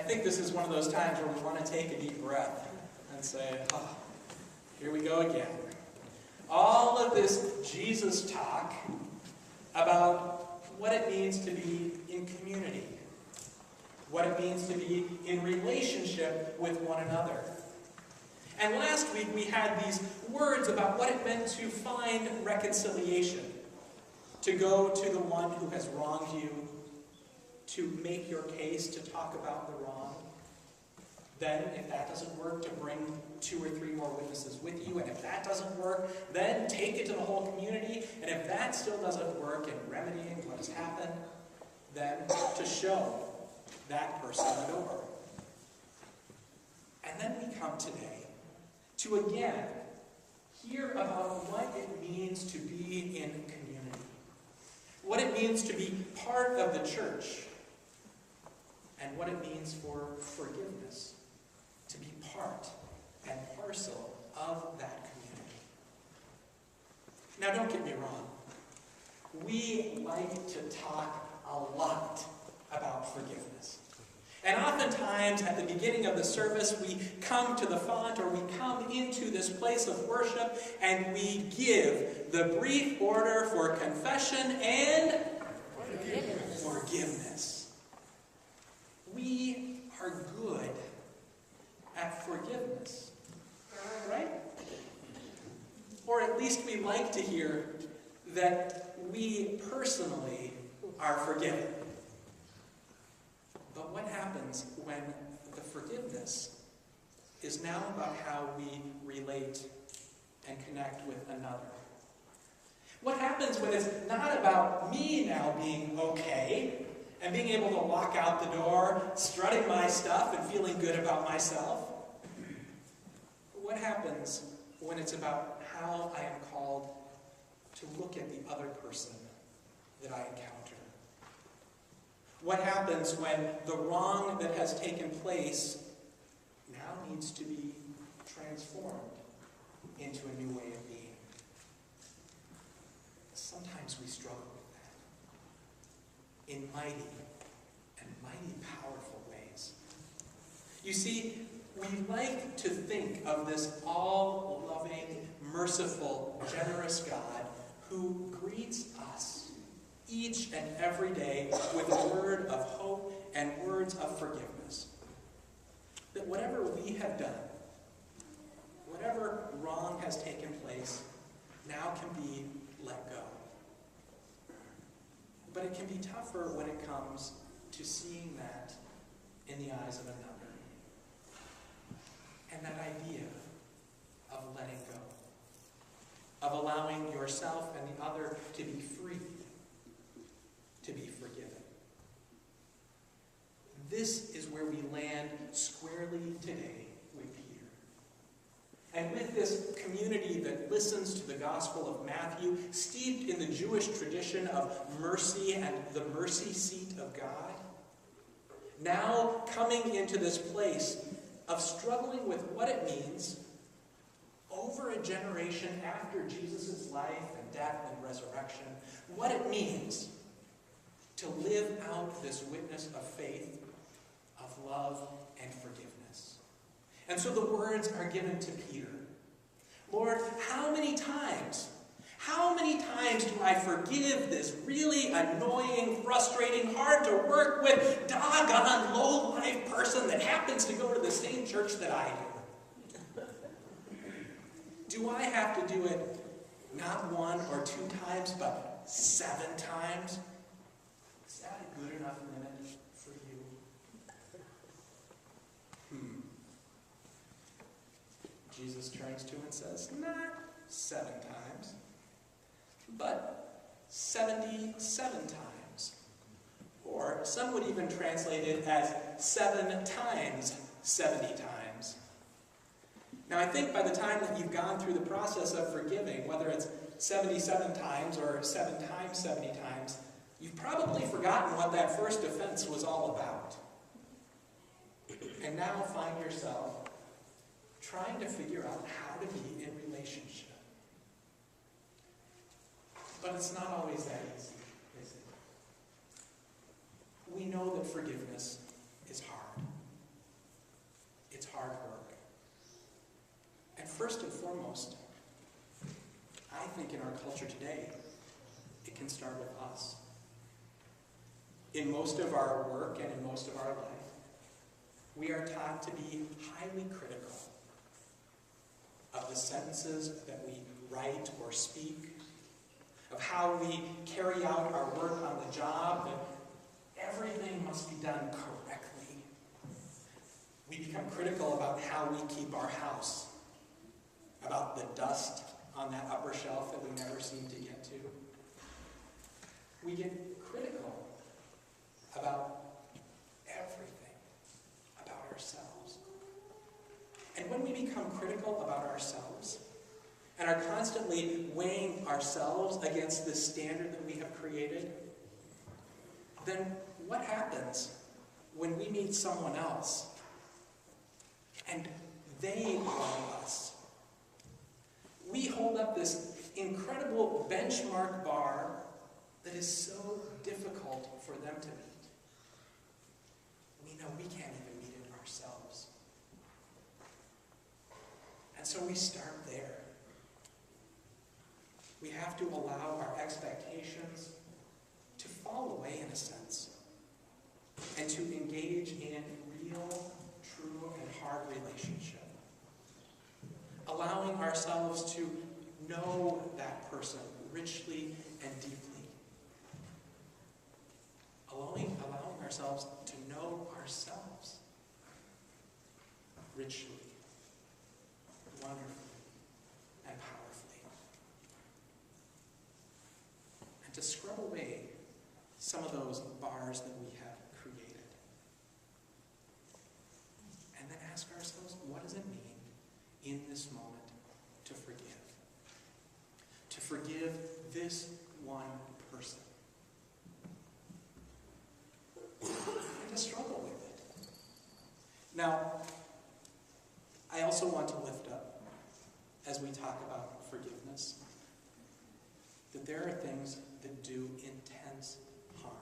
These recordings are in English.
I think this is one of those times where we want to take a deep breath and say, oh, here we go again. All of this Jesus talk about what it means to be in community, what it means to be in relationship with one another. And last week we had these words about what it meant to find reconciliation, to go to the one who has wronged you, to make your case, to talk about the wrong. Then, if that doesn't work, to bring 2 or 3 more witnesses with you. And if that doesn't work, then take it to the whole community. And if that still doesn't work in remedying what has happened, then to show that person the door. And then we come today to again hear about what it means to be in community, what it means to be part of the church, and what it means for forgiveness, to be part and parcel of that community. Now, don't get me wrong. We like to talk a lot about forgiveness. And oftentimes, at the beginning of the service, we come to the font, or we come into this place of worship, and we give the brief order for confession and forgiveness. We are good at forgiveness, right? Or at least we like to hear that we personally are forgiven. But what happens when the forgiveness is now about how we relate and connect with another? What happens when it's not about me now being okay and being able to walk out the door, strutting my stuff and feeling good about myself? What happens when it's about how I am called to look at the other person that I encounter? What happens when the wrong that has taken place now needs to be transformed into a new way of being? Sometimes we struggle with that in mighty and mighty powerful ways. You see, we like to think of this all-loving, merciful, generous God who greets us each and every day with a word of hope and words of forgiveness. That whatever we have done, whatever wrong has taken place, now can be let go. But it can be tougher when it comes to seeing that in the eyes of another. And that idea of letting go, of allowing yourself and the other to be free, to be forgiven. This is where we land squarely today with Peter. And with this community that listens to the Gospel of Matthew, steeped in the Jewish tradition of mercy and the mercy seat of God, now coming into this place of struggling with what it means over a generation after Jesus' life and death and resurrection, what it means to live out this witness of faith, of love, and forgiveness. And so the words are given to Peter. Lord, how many times do I forgive this really annoying, frustrating, hard to work with, doggone, low-life person that happens to go to the same church that I do? Do I have to do it not 1 or 2 times, but 7 times? Is that a good enough limit for you? Jesus turns to and says, not 7 times, but 77 times. Or some would even translate it as 7 times 70 times. Now I think by the time that you've gone through the process of forgiving, whether it's 77 times or 7 times 70 times, you've probably forgotten what that first offense was all about. And now find yourself trying to figure out how to be in relationship. But it's not always that easy, is it? We know that forgiveness is hard. think in our culture today, it can start with us. In most of our work and in most of our life, we are taught to be highly critical of the sentences that we write or speak, of how we carry out our work on the job, that everything must be done correctly. We become critical about how we keep our house, about the dust on that upper shelf that we never seem to get to. We get critical about everything about ourselves. And when we become critical about ourselves and are constantly weighing ourselves against this standard that we have created, then what happens when we meet someone else and they love us? We hold up this incredible benchmark bar that is so difficult for them to meet. We know we can't even meet it ourselves. And so we start there. We have to allow our expectations to fall away in a sense, and to engage in real, true, and hard relationship. Allowing ourselves to know that person richly and deeply. Allowing ourselves to know ourselves richly, wonderfully, and powerfully. And to scrub away some of those bars that we have created. And then ask ourselves, what does it mean in this moment to forgive? To forgive this one person. And to struggle with it. Now, I also want to lift up, as we talk about forgiveness, that there are things that do intense harm.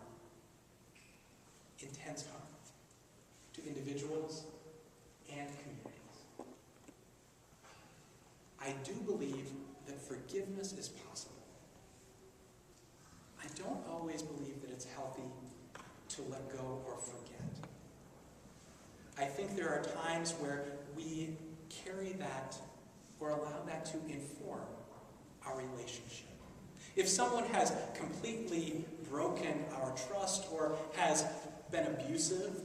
Intense harm to individuals and communities. I do believe that forgiveness is possible. I don't always believe that it's healthy to let go or forget. I think there are times where we carry that or allow that to inform our relationship. If someone has completely broken our trust or has been abusive,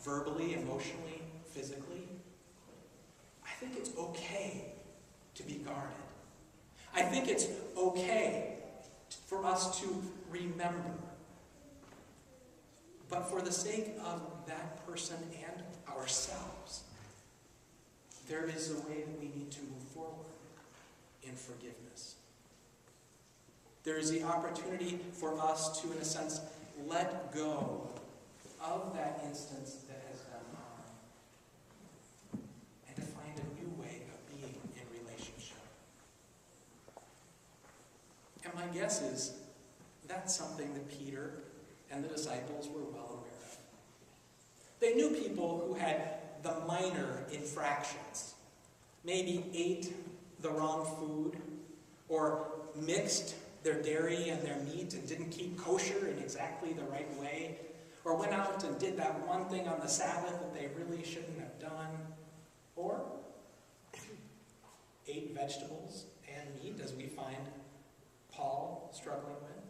verbally, emotionally, physically, I think it's okay to be guarded. I think it's okay for us to remember. But for the sake of that person and ourselves, there is a way that we need to move forward in forgiveness. There is the opportunity for us to, in a sense, let go of that instance that has done harm and to find a new way of being in relationship. And my guess is that's something that Peter and the disciples were well aware of. They knew people who had the minor infractions, maybe ate the wrong food or mixed their dairy and their meat and didn't keep kosher in exactly the right way, or went out and did that one thing on the Sabbath that they really shouldn't have done, or ate vegetables and meat, as we find Paul struggling with.